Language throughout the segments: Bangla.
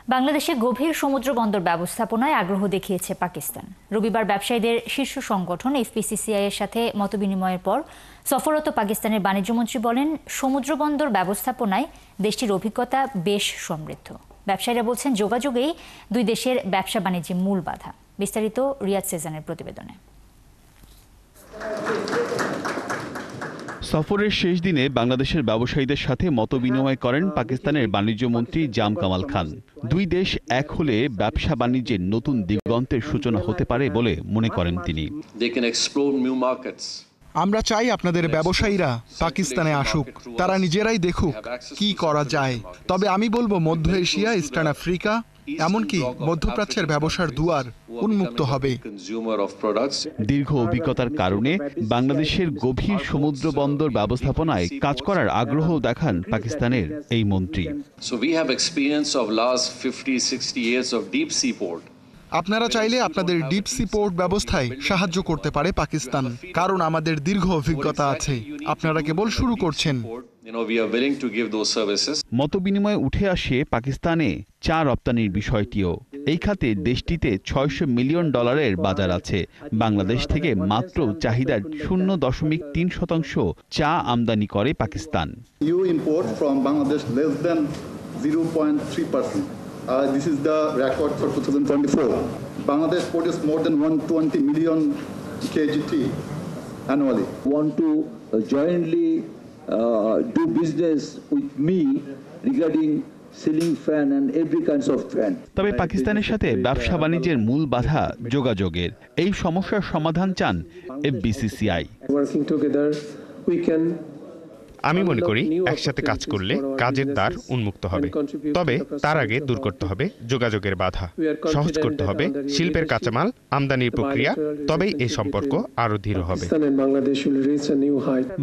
বাংলাদেশে গভীর সমুদ্র বন্দর ব্যবস্থাপনায় আগ্রহ দেখিয়েছে পাকিস্তান। রবিবার ব্যবসায়ীদের শীর্ষ সংগঠন এফবিসিসিআই এর সাথে মতবিনিময়ের পর সফররত পাকিস্তানের বাণিজ্যমন্ত্রী বলেন, সমুদ্র বন্দর ব্যবস্থাপনায় দেশটির অভিজ্ঞতা বেশ সমৃদ্ধ। ব্যবসায়ীরা বলছেন, যোগাযোগেই দুই দেশের ব্যবসা বাণিজ্যে মূল বাধা। বিস্তারিত রিয়াদ সেজানের প্রতিবেদনে। সফরের শেষ দিনে বাংলাদেশের ব্যবসায়ীদের সাথে মতবিনিময় করেন পাকিস্তানের বাণিজ্য মন্ত্রী জাম কামাল খান। দুই দেশ এক হলে ব্যবসা বাণিজ্যের নতুন দিগন্তের সূচনা হতে পারে বলে মনে করেন তিনি। আমরা চাই আপনাদের ব্যবসায়ীরা পাকিস্তানে আসুক, তারা নিজেরাই দেখুক কি করা যায়। তবে আমি বলবো, মধ্য এশিয়া, ইস্টার্ন আফ্রিকা, এমনকি মধ্যপ্রাচ্যের ব্যবসার দুয়ার উন্মুক্ত হবে। দীর্ঘ অভিজ্ঞতার কারণে বাংলাদেশের গভীর সমুদ্র বন্দর ব্যবস্থাপনায় কাজ করার আগ্রহ দেখান পাকিস্তানের এই মন্ত্রী। আপনারা চাইলে আপনাদের ডিপ সি পোর্ট ব্যবস্থায় সাহায্য করতে পারে পাকিস্তান, কারণ আমাদের দীর্ঘ অভিজ্ঞতা আছে। আপনারা কেবল শুরু করছেন। মতবিনিময়ে উঠে আসে পাকিস্তানে চা রপ্তানির বিষয়টিও। এই খাতে দেশটিতে $600 মিলিয়ন বাজার আছে। বাংলাদেশ থেকে মাত্র চাহিদার 0.3% চা আমদানি করে Pakistan. This is the record for 2024. Bangladesh produces more than 120 million kg tea annually. Want to jointly do business with me regarding ceiling fan and every kinds of fan. তবে পাকিস্তানের সাথে ব্যবসা বাণিজ্যের মূল বাধা যোগাযোগের। এই সমস্যার সমাধান চান FBCCI. Working together, we can আমি মনে করি একসাথে কাজ করলে কাজের দ্বার উন্মুক্ত হবে। তবে তার আগে দূর করতে হবে যোগাযোগের বাধা, সহজ করতে হবে শিল্পের কাঁচামাল আমদানির প্রক্রিয়া, তবেই এই সম্পর্ক আরো দৃঢ় হবে।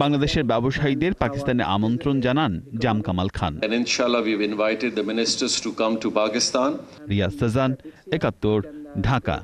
বাংলাদেশের ব্যবসায়ীদের পাকিস্তানে আমন্ত্রণ জানান জাম কামাল খান। রিয়াদ সেজান, ৭১, ঢাকা।